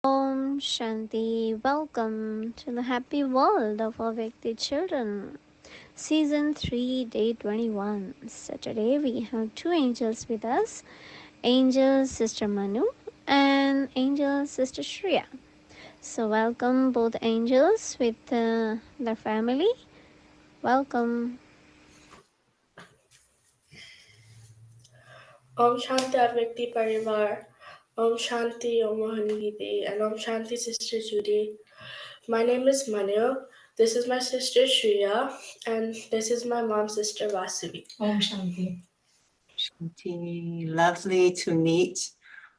Om Shanti, welcome to the happy world of Avyakti children. Season 3, Day 21. So today we have two angels with us, Angel Sister Manu and Angel Sister Shriya. So welcome both angels with their family. Welcome. Om Shanti Avyakti Parivar, Om Shanti Om Mohanigiti, and Om Shanti Sister Judy. My name is Manu. This is my sister Shriya, and this is my mom's sister Vasavi. Om Shanti. Shanti, lovely to meet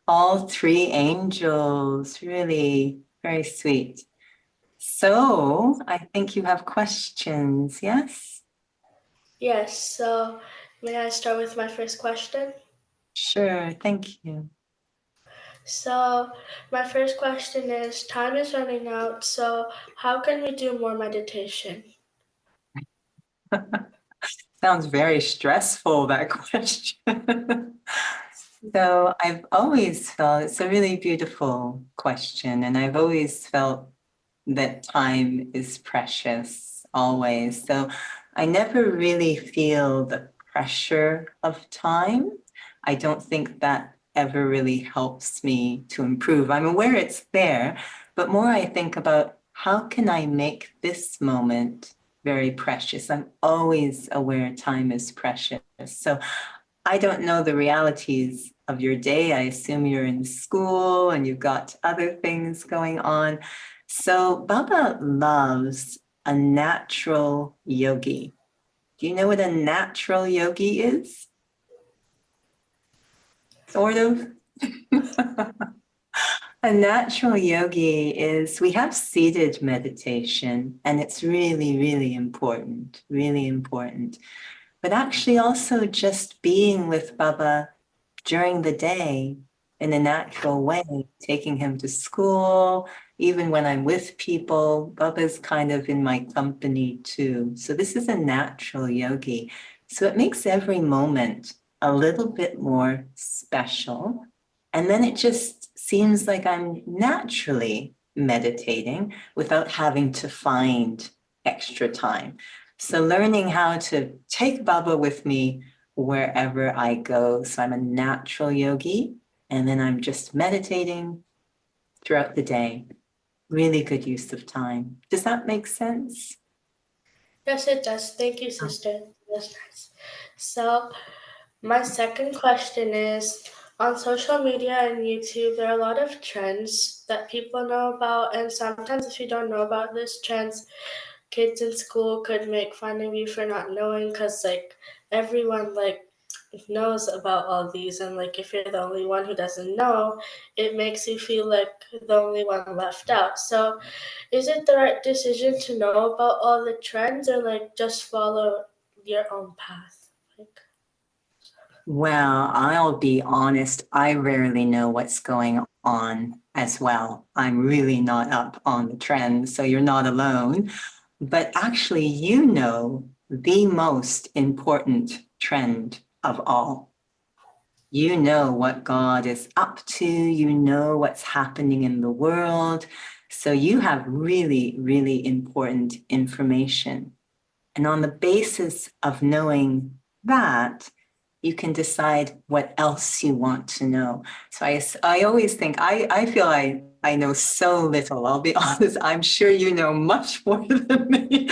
all three angels. Really very sweet. So I think you have questions, yes? Yes, so may I start with my first question? Sure, thank you. So, my first question is time is running out, so how can we do more meditation? Sounds very stressful, that question. So I've always felt it's a really beautiful question, and I've always felt that time is precious, always. So I never really feel the pressure of time. I don't think that ever really helps me to improve. I'm aware it's there, but more I think about how can I make this moment very precious. I'm always aware time is precious. So I don't know the realities of your day. I assume you're in school and you've got other things going on. So Baba loves a natural yogi. Do you know what a natural yogi is? Sort of. A natural yogi is, we have seated meditation, and it's really, really important, really important. But actually also just being with Baba during the day in a natural way, taking him to school, even when I'm with people, Baba's kind of in my company too. So this is a natural yogi. So it makes every moment a little bit more special. And then it just seems like I'm naturally meditating without having to find extra time. So learning how to take Baba with me wherever I go. So I'm a natural yogi, and then I'm just meditating throughout the day. Really good use of time. Does that make sense? Yes, it does. Thank you, sister. That's nice. So, my second question is on social media and YouTube, there are a lot of trends that people know about, and sometimes, if you don't know about these trends, kids in school could make fun of you for not knowing because, like, everyone, like, knows about all these, and like if you're the only one who doesn't know, it makes you feel like the only one left out. So is it the right decision to know about all the trends, or like just follow your own path? Like, Well, I'll be honest, I rarely know what's going on as well. I'm really not up on the trends, so you're not alone. But actually, you know the most important trend of all. You know what God is up to, you know what's happening in the world. So you have really, really important information. And on the basis of knowing that, you can decide what else you want to know. So I always think, I feel I know so little. I'll be honest, I'm sure you know much more than me.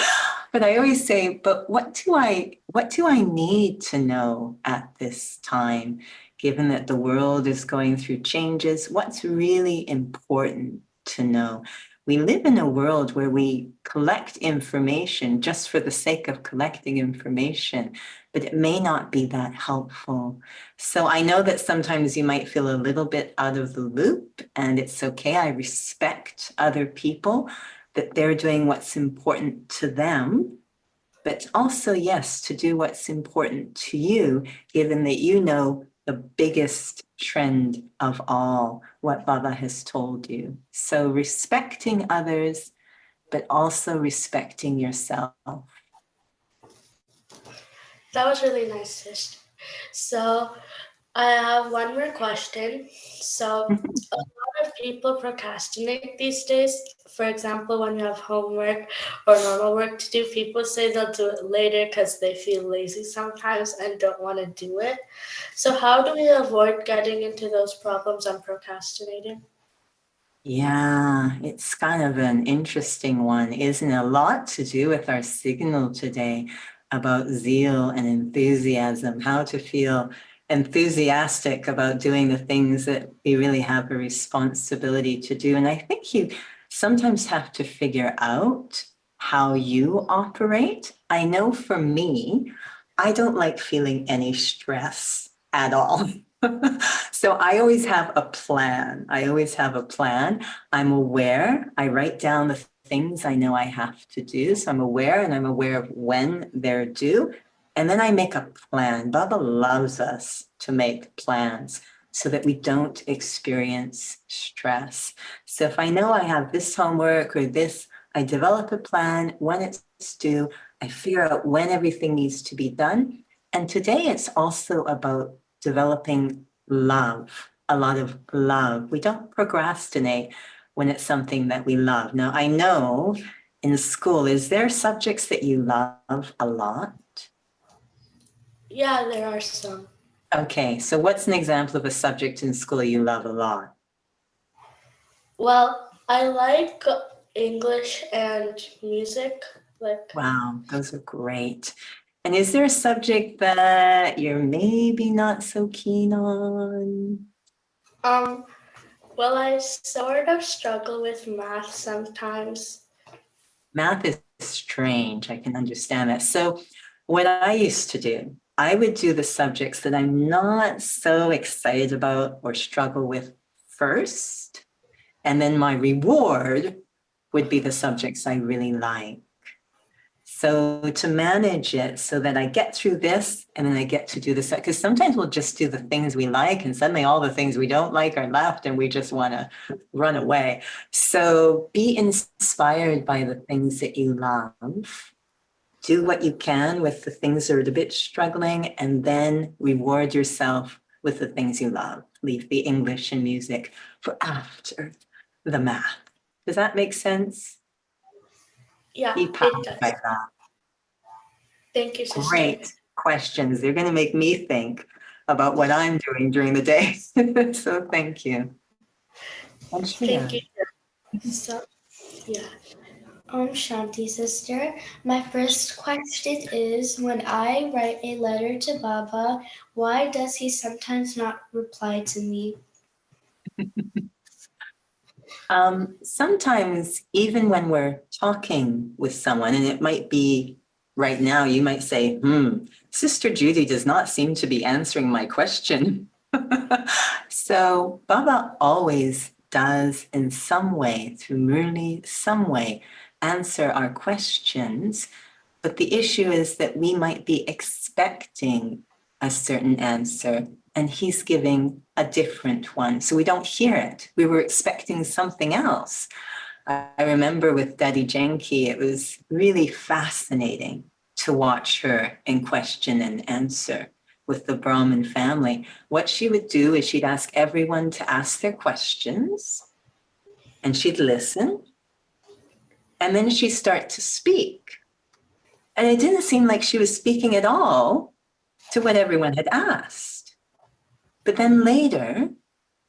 But I always say, but what do I need to know at this time, given that the world is going through changes? What's really important to know? We live in a world where we collect information just for the sake of collecting information, but it may not be that helpful. So I know that sometimes you might feel a little bit out of the loop, and it's okay. I respect other people, that they're doing what's important to them, but also, yes, to do what's important to you, given that you know the biggest trend of all, what Baba has told you. So respecting others, but also respecting yourself. that was really nice, sister. So I have one more question. So, a lot of people procrastinate these days. For example, when you have homework or normal work to do, people say they'll do it later because they feel lazy sometimes and don't want to do it. So, how do we avoid getting into those problems and procrastinating? Yeah, it's kind of an interesting one, isn't it? A lot to do with our signal today about zeal and enthusiasm, how to feel enthusiastic about doing the things that we really have a responsibility to do. And I think you sometimes have to figure out how you operate. I know for me, I don't like feeling any stress at all. So I always have a plan. I always have a plan. I'm aware. I write down the things I know I have to do. So I'm aware and I'm aware of when they're due. And then I make a plan. Baba loves us to make plans so that we don't experience stress. So if I know I have this homework or this, I develop a plan when it's due. I figure out when everything needs to be done. And today it's also about developing love, a lot of love. We don't procrastinate when it's something that we love. Now, I know in school, is there subjects that you love a lot? Yeah, there are some. Okay, so what's an example of a subject in school you love a lot? Well, I like English and music. Like, Wow, those are great. And is there a subject that you're maybe not so keen on? um, well, I sort of struggle with math sometimes. Math is strange. I can understand that. So, what I used to do, I would do the subjects that I'm not so excited about or struggle with first. And then my reward would be the subjects I really like. So to manage it so that I get through this and then I get to do this, because sometimes we'll just do the things we like and suddenly all the things we don't like are left and we just want to run away. So be inspired by the things that you love. Do what you can with the things that are a bit struggling and then reward yourself with the things you love. Leave the English and music for after the math. Does that make sense? Yeah, Be powered it by does. that. Thank you, sister. Great questions. They're going to make me think about what I'm doing during the day. So thank you. And Thank Shriya. you. So, yeah. Shanti sister. My first question is when I write a letter to Baba, why does he sometimes not reply to me? Sometimes, even when we're talking with someone, and it might be right now, you might say, Sister Judy does not seem to be answering my question. So, Baba always does, in some way, through Murli, some way, answer our questions. But the issue is that we might be expecting a certain answer and he's giving a different one. So we don't hear it. We were expecting something else. I remember with Daddy Janki, it was really fascinating to watch her in question and answer with the Brahmin family. What she would do is she'd ask everyone to ask their questions and she'd listen and then she'd start to speak. And it didn't seem like she was speaking at all to what everyone had asked. But then later,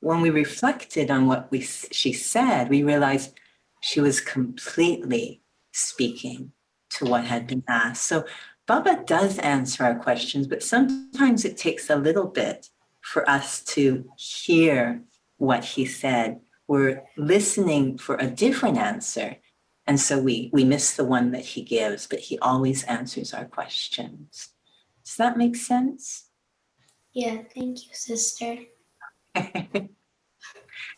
when we reflected on what she said, we realized she was completely speaking to what had been asked. So Baba does answer our questions, but sometimes it takes a little bit for us to hear what he said. We're listening for a different answer. And so we miss the one that he gives, but he always answers our questions. Does that make sense? Yeah, thank you, sister. Did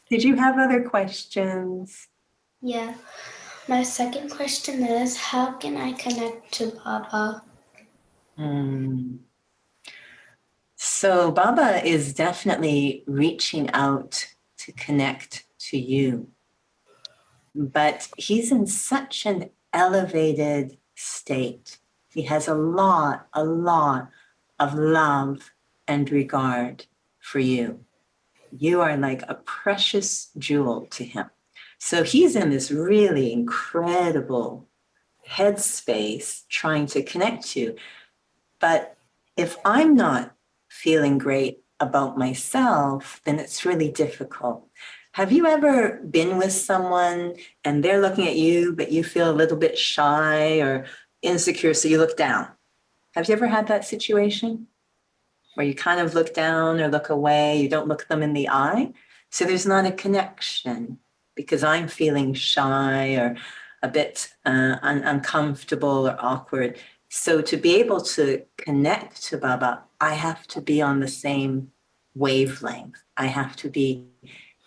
you have other questions? Yeah. My second question is how can I connect to Baba? So Baba is definitely reaching out to connect to you, but he's in such an elevated state. He has a lot of love and regard. for you. You are like a precious jewel to him. So he's in this really incredible headspace trying to connect to. But if I'm not feeling great about myself, then it's really difficult. Have you ever been with someone and they're looking at you, but you feel a little bit shy or insecure, so you look down? Have you ever had that situation where you kind of look down or look away, you don't look them in the eye? So there's not a connection because I'm feeling shy or a bit uncomfortable or awkward. So to be able to connect to Baba, I have to be on the same wavelength. I have to be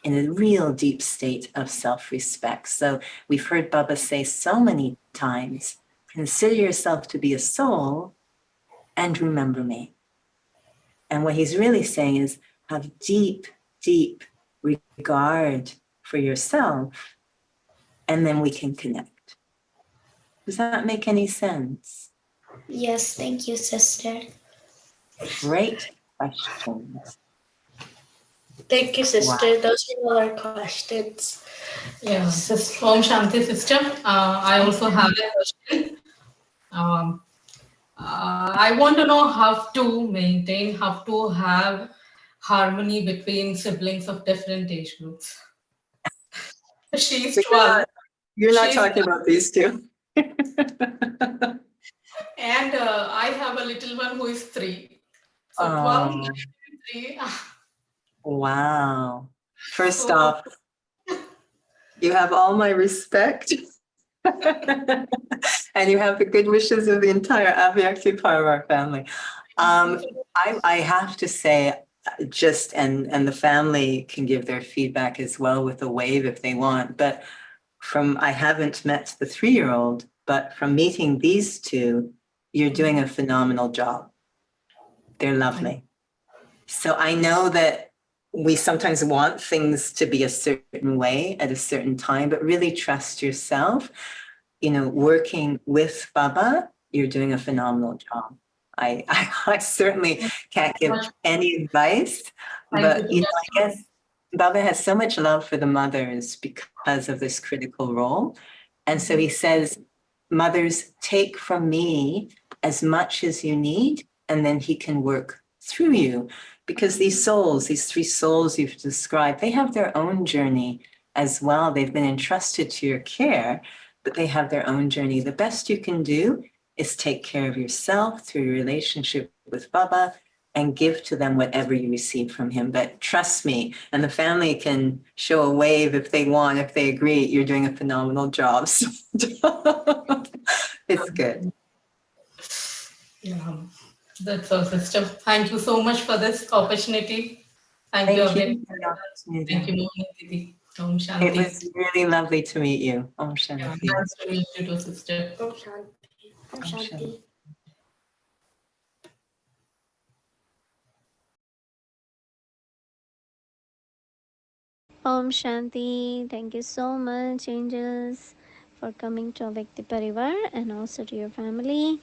in a real deep state of self-respect. So we've heard Baba say so many times, consider yourself to be a soul and remember me. And what he's really saying is have deep, deep regard for yourself, and then we can connect. Does that make any sense? Yes, thank you, sister. Great questions. Thank you, Wow. sister. Those are all our questions. Yeah, Om Shanti, sister. I also have a question. Um, I want to know how to maintain, how to have harmony between siblings of different age groups. She's So 12. you're not She's talking about these two. And I have a little one who is 3. So 12, Oh, 3. wow. First So off, you have all my respect. And you have the good wishes of the entire Avyakti part of our family. I have to say, and the family can give their feedback as well with a wave if they want. But I haven't met the 3-year-old, but from meeting these two, you're doing a phenomenal job. They're lovely. So I know that we sometimes want things to be a certain way at a certain time, but really trust yourself. Working with Baba, you're doing a phenomenal job. I certainly can't give any advice, but I guess Baba has so much love for the mothers because of this critical role. And so he says, mothers, take from me as much as you need, and then he can work through you. Because these 3 souls you've described, they have their own journey as well. They've been entrusted to your care, but they have their own journey. The best you can do is take care of yourself through your relationship with Baba and give to them whatever you receive from him. But trust me, and the family can show a wave if they want, if they agree, you're doing a phenomenal job. So it's good. yeah, that's all, sister. Thank you so much for this opportunity. Thank you, Avyakti. Thank you, Manu Didi. Om Shanti. It was really lovely to meet you. Om Yeah, Shanti. nice to meet you too, sister. Om Shanti. Om Shanti. Om Shanti. Thank you so much, angels, for coming to Avyakti Parivar and also to your family.